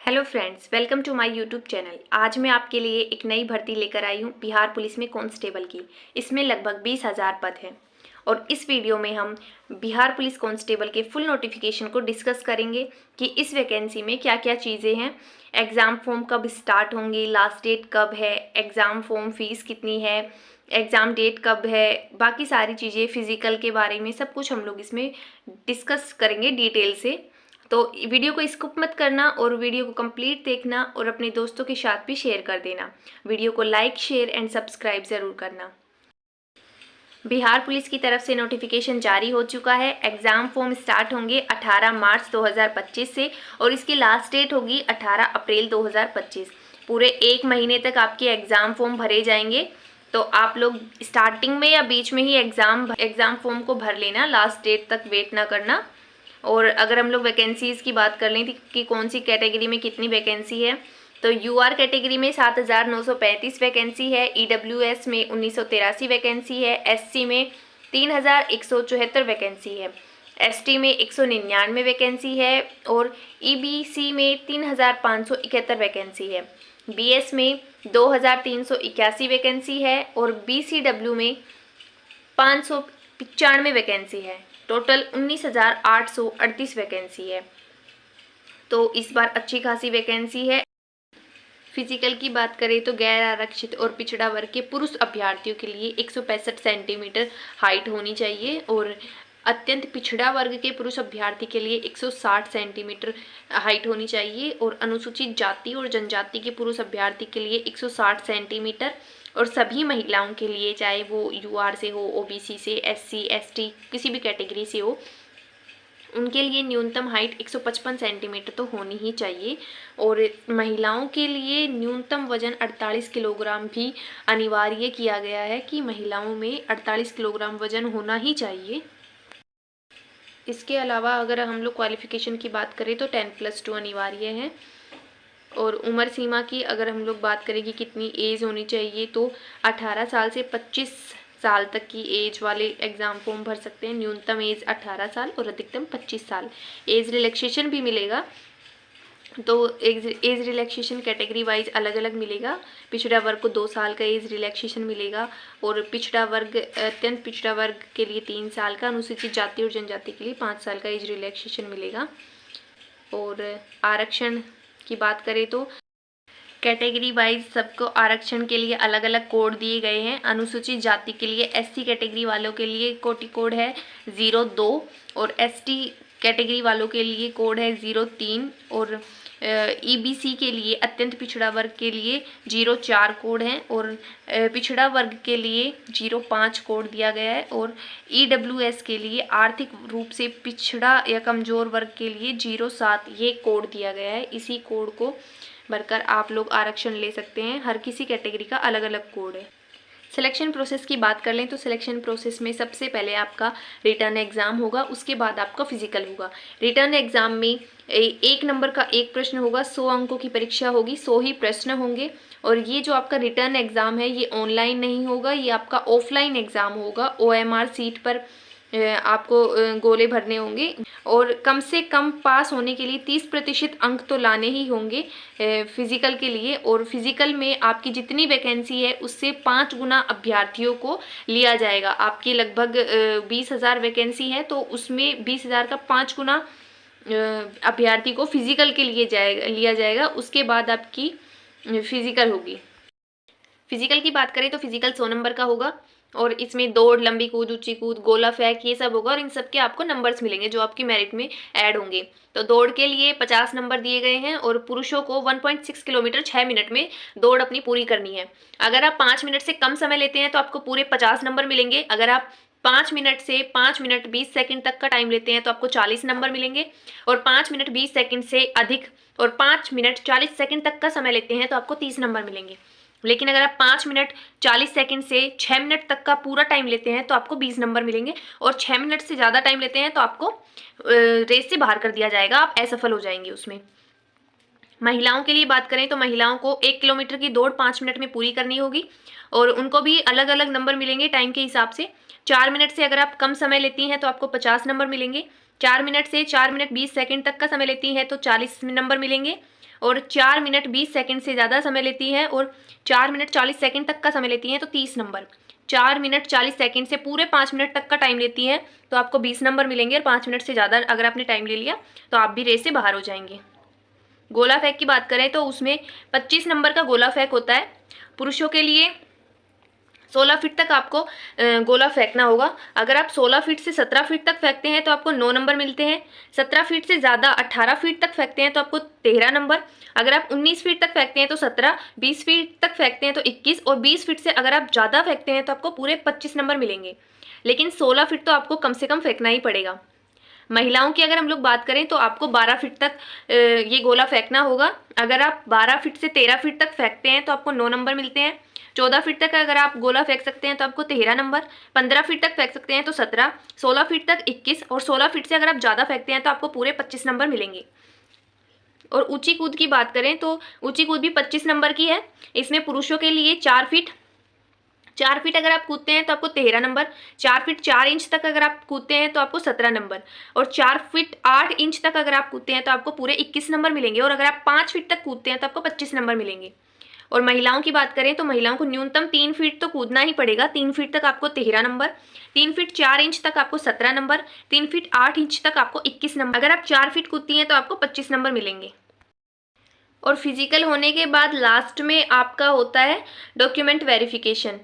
Hello friends, welcome to my YouTube channel. आज मैं आपके लिए एक नई भर्ती लेकर आई हूँ बिहार पुलिस में कांस्टेबल की। इसमें लगभग 20,000 पद हैं और इस वीडियो में हम बिहार पुलिस कांस्टेबल के फुल नोटिफिकेशन को डिस्कस करेंगे कि इस वैकेंसी में क्या क्या चीज़ें हैं, एग्ज़ाम फॉर्म कब स्टार्ट होंगी, लास्ट डेट कब है, एग्ज़ाम फॉर्म फीस कितनी है, एग्ज़ाम डेट कब है, बाकी सारी चीज़ें, फिज़िकल के बारे में सब कुछ हम लोग इसमें डिस्कस करेंगे डिटेल से। तो वीडियो को स्किप मत करना और वीडियो को कंप्लीट देखना और अपने दोस्तों के साथ भी शेयर कर देना। वीडियो को लाइक, शेयर एंड सब्सक्राइब ज़रूर करना। बिहार पुलिस की तरफ से नोटिफिकेशन जारी हो चुका है। एग्ज़ाम फॉर्म स्टार्ट होंगे 18 मार्च 2025 से और इसकी लास्ट डेट होगी 18 अप्रैल 2025। पूरे एक महीने तक आपके एग्ज़ाम फॉर्म भरे जाएंगे। तो आप लोग स्टार्टिंग में या बीच में ही एग्ज़ाम फॉर्म को भर लेना, लास्ट डेट तक वेट ना करना। और अगर हम लोग वैकेंसीज़ की बात कर लें कि कौन सी कैटेगरी में कितनी वैकेंसी है, तो यूआर कैटेगरी में 7,935 वैकेंसी है, ईडब्ल्यूएस में 1983 वैकेंसी है, एससी में 3,174 वैकेंसी है, एसटी में 199 वैकेंसी है और ईबीसी में 3,571 वैकेंसी है, बीएस में 2,381 वैकेंसी है और बीसीडब्ल्यू में 595 वैकेंसी है। टोटल 19,838 वैकेंसी है। तो इस बार अच्छी खासी वैकेंसी है। फिजिकल की बात करें तो गैर आरक्षित और पिछड़ा वर्ग के पुरुष अभ्यर्थियों के लिए 165 सेंटीमीटर हाइट होनी चाहिए और अत्यंत पिछड़ा वर्ग के पुरुष अभ्यर्थी के लिए 160 सेंटीमीटर हाइट होनी चाहिए और अनुसूचित जाति और जनजाति के पुरुष अभ्यर्थी के लिए 160 सेंटीमीटर और सभी महिलाओं के लिए, चाहे वो यूआर से हो, ओबीसी से, एससी, एसटी, किसी भी कैटेगरी से हो, उनके लिए न्यूनतम हाइट 155 सेंटीमीटर तो होनी ही चाहिए। और महिलाओं के लिए न्यूनतम वजन 48 किलोग्राम भी अनिवार्य किया गया है कि महिलाओं में 48 किलोग्राम वजन होना ही चाहिए। इसके अलावा अगर हम लोग क्वालिफ़िकेशन की बात करें तो 10+2 अनिवार्य है। और उम्र सीमा की अगर हम लोग बात करें कि कितनी एज होनी चाहिए, तो 18 साल से 25 साल तक की एज वाले एग्ज़ाम फॉर्म भर सकते हैं। न्यूनतम एज 18 साल और अधिकतम 25 साल। एज रिलैक्सेशन भी मिलेगा, तो एज रिलैक्सेशन कैटेगरी वाइज अलग अलग मिलेगा। पिछड़ा वर्ग को 2 साल का एज रिलैक्सेशन मिलेगा और पिछड़ा वर्ग, अत्यंत पिछड़ा वर्ग के लिए 3 साल का, अनुसूचित जाति और जनजाति के लिए 5 साल का एज रिलैक्सेशन मिलेगा। और आरक्षण की बात करें तो कैटेगरी वाइज सबको आरक्षण के लिए अलग अलग कोड दिए गए हैं। अनुसूचित जाति के लिए, एससी कैटेगरी वालों के लिए कोटि कोड है 02 और एसटी कैटेगरी वालों के लिए कोड है 03 और ईबीसी के लिए, अत्यंत पिछड़ा वर्ग के लिए 04 कोड है और पिछड़ा वर्ग के लिए 05 कोड दिया गया है और ईडब्ल्यूएस के लिए, आर्थिक रूप से पिछड़ा या कमज़ोर वर्ग के लिए 07 ये कोड दिया गया है। इसी कोड को भरकर आप लोग आरक्षण ले सकते हैं। हर किसी कैटेगरी का अलग अलग कोड है। सिलेक्शन प्रोसेस की बात कर लें तो सिलेक्शन प्रोसेस में सबसे पहले आपका रिटर्न एग्ज़ाम होगा, उसके बाद आपका फिजिकल होगा। रिटर्न एग्ज़ाम में 1 नंबर का 1 प्रश्न होगा, 100 अंकों की परीक्षा होगी, 100 ही प्रश्न होंगे। और ये जो आपका रिटर्न एग्ज़ाम है ये ऑनलाइन नहीं होगा, ये आपका ऑफलाइन एग्ज़ाम होगा। OMR सीट पर आपको गोले भरने होंगे और कम से कम पास होने के लिए 30% अंक तो लाने ही होंगे फिजिकल के लिए। और फिजिकल में आपकी जितनी वैकेंसी है उससे 5 गुना अभ्यर्थियों को लिया जाएगा। आपकी लगभग 20,000 वैकेंसी है तो उसमें 20,000 का 5 गुना अभ्यर्थी को फिजिकल के लिए लिया जाएगा। उसके बाद आपकी फिजिकल होगी। फिजिकल की बात करें तो फिजिकल 100 नंबर का होगा और इसमें दौड़, लंबी कूद, ऊंची कूद, गोला फेंक, ये सब होगा और इन सब के आपको नंबर्स मिलेंगे जो आपकी मेरिट में ऐड होंगे। तो दौड़ के लिए 50 नंबर दिए गए हैं और पुरुषों को 1.6 किलोमीटर 6 मिनट में दौड़ अपनी पूरी करनी है। अगर आप 5 मिनट से कम समय लेते हैं तो आपको पूरे 50 नंबर मिलेंगे। अगर आप 5 मिनट से 5 मिनट 20 सेकंड तक का टाइम लेते हैं तो आपको 40 नंबर मिलेंगे और 5 मिनट 20 सेकंड से अधिक और 5 मिनट 40 सेकंड तक का समय लेते हैं तो आपको 30 नंबर मिलेंगे। लेकिन अगर आप 5 मिनट 40 सेकंड से 6 मिनट तक का पूरा टाइम लेते हैं तो आपको 20 नंबर मिलेंगे और 6 मिनट से ज़्यादा टाइम लेते हैं तो आपको रेस से बाहर कर दिया जाएगा, आप असफल हो जाएंगे उसमें। महिलाओं के लिए बात करें तो महिलाओं को 1 किलोमीटर की दौड़ 5 मिनट में पूरी करनी होगी और उनको भी अलग अलग नंबर मिलेंगे टाइम के हिसाब से। 4 मिनट से अगर आप कम समय लेती हैं तो आपको 50 नंबर मिलेंगे। 4 मिनट से 4 मिनट 20 सेकंड तक का समय लेती हैं तो 40 नंबर मिलेंगे और 4 मिनट 20 सेकंड से ज़्यादा समय लेती है और 4 मिनट 40 सेकंड तक का समय लेती है तो 30 नंबर। 4 मिनट 40 सेकंड से पूरे 5 मिनट तक का टाइम लेती है तो आपको 20 नंबर मिलेंगे, और 5 मिनट से ज़्यादा अगर आपने टाइम ले लिया तो आप भी रेस से बाहर हो जाएंगे। गोला फेंक की बात करें तो उसमें 25 नंबर का गोला फेंक होता है। पुरुषों के लिए 16 फीट तक आपको गोला फेंकना होगा। अगर आप 16 फीट से 17 फीट तक फेंकते हैं तो आपको 9 नंबर मिलते हैं। 17 फीट से ज़्यादा 18 फीट तक फेंकते हैं तो आपको 13 नंबर। अगर आप 19 फीट तक फेंकते हैं तो 17, 20 फीट तक फेंकते हैं तो 21, और 20 फीट से अगर आप ज़्यादा फेंकते हैं तो आपको पूरे 25 नंबर मिलेंगे। लेकिन 16 फीट तो आपको कम से कम फेंकना ही पड़ेगा। महिलाओं की अगर हम लोग बात करें तो आपको 12 फीट तक ये गोला फेंकना होगा। अगर आप 12 फीट से 13 फीट तक फेंकते हैं तो आपको 9 नंबर मिलते हैं। 14 फीट तक अगर आप गोला फेंक सकते हैं तो आपको 13 नंबर। 15 फीट तक फेंक सकते हैं तो 17, 16 फीट तक 21, और 16 फीट से अगर आप ज़्यादा फेंकते हैं तो आपको पूरे 25 नंबर मिलेंगे। और ऊंची कूद की बात करें तो ऊंची कूद भी 25 नंबर की है। इसमें पुरुषों के लिए 4 फीट अगर आप कूदते हैं तो आपको 13 नंबर। 4 फीट 4 इंच तक अगर आप कूदते हैं तो आपको 17 नंबर, और 4 फीट 8 इंच तक अगर आप कूदते हैं तो आपको पूरे 21 नंबर मिलेंगे, और अगर आप 5 फीट तक कूदते हैं तो आपको 25 नंबर मिलेंगे। और महिलाओं की बात करें तो महिलाओं को न्यूनतम 3 फीट तो कूदना ही पड़ेगा। 3 फीट तक आपको 13 नंबर, 3 फीट 4 इंच तक आपको 17 नंबर, 3 फीट 8 इंच तक आपको 21 नंबर। अगर आप 4 फीट कूदती हैं तो आपको 25 नंबर मिलेंगे। और फिजिकल होने के बाद लास्ट में आपका होता है डॉक्यूमेंट वेरिफिकेशन।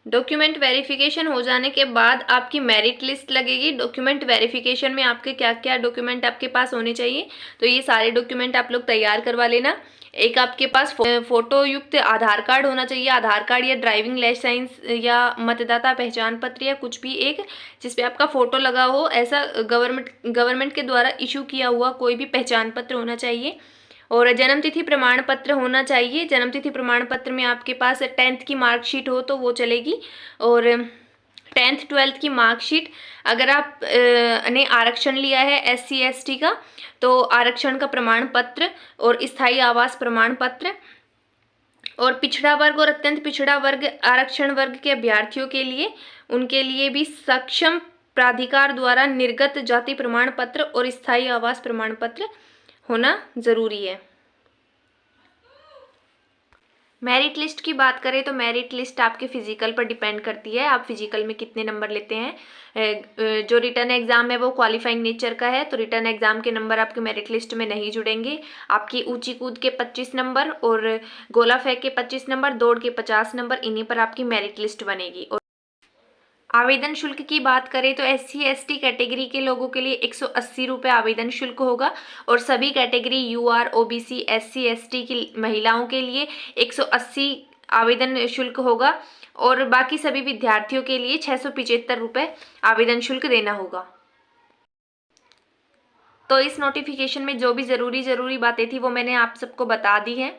डॉक्यूमेंट वेरिफिकेशन हो जाने के बाद आपकी मेरिट लिस्ट लगेगी। डॉक्यूमेंट वेरिफिकेशन में आपके क्या क्या डॉक्यूमेंट आपके पास होने चाहिए, तो ये सारे डॉक्यूमेंट आप लोग तैयार करवा लेना। एक आपके पास फोटो युक्त आधार कार्ड होना चाहिए। आधार कार्ड या ड्राइविंग लाइसेंस या मतदाता पहचान पत्र या कुछ भी एक जिसपे आपका फोटो लगा हो, ऐसा गवर्नमेंट के द्वारा इशू किया हुआ कोई भी पहचान पत्र होना चाहिए। और जन्मतिथि प्रमाण पत्र होना चाहिए। जन्मतिथि प्रमाण पत्र में आपके पास 10th की मार्कशीट हो तो वो चलेगी, और 10th 12th की मार्कशीट। अगर आप ने आरक्षण लिया है SC ST का तो आरक्षण का प्रमाण पत्र और स्थायी आवास प्रमाण पत्र। और पिछड़ा वर्ग और अत्यंत पिछड़ा वर्ग आरक्षण वर्ग के अभ्यर्थियों के लिए, उनके लिए भी सक्षम प्राधिकार द्वारा निर्गत जाति प्रमाण पत्र और स्थायी आवास प्रमाण पत्र होना जरूरी है। मेरिट लिस्ट की बात करें तो मेरिट लिस्ट आपके फिजिकल पर डिपेंड करती है, आप फिजिकल में कितने नंबर लेते हैं। जो रिटर्न एग्जाम है वो क्वालिफाइंग नेचर का है, तो रिटर्न एग्जाम के नंबर आपके मेरिट लिस्ट में नहीं जुड़ेंगे। आपकी ऊंची कूद के 25 नंबर और गोला फेंक के 25 नंबर, दौड़ के 50 नंबर, इन्हीं पर आपकी मेरिट लिस्ट बनेगी। और आवेदन शुल्क की बात करें तो SC ST कैटेगरी के लोगों के लिए 180 रुपये आवेदन शुल्क होगा, और सभी category UR OBC SC ST की महिलाओं के लिए 180 आवेदन शुल्क होगा, और बाकी सभी विद्यार्थियों के लिए 675 रुपये आवेदन शुल्क देना होगा। तो इस नोटिफिकेशन में जो भी ज़रूरी बातें थी वो मैंने आप सबको बता दी हैं।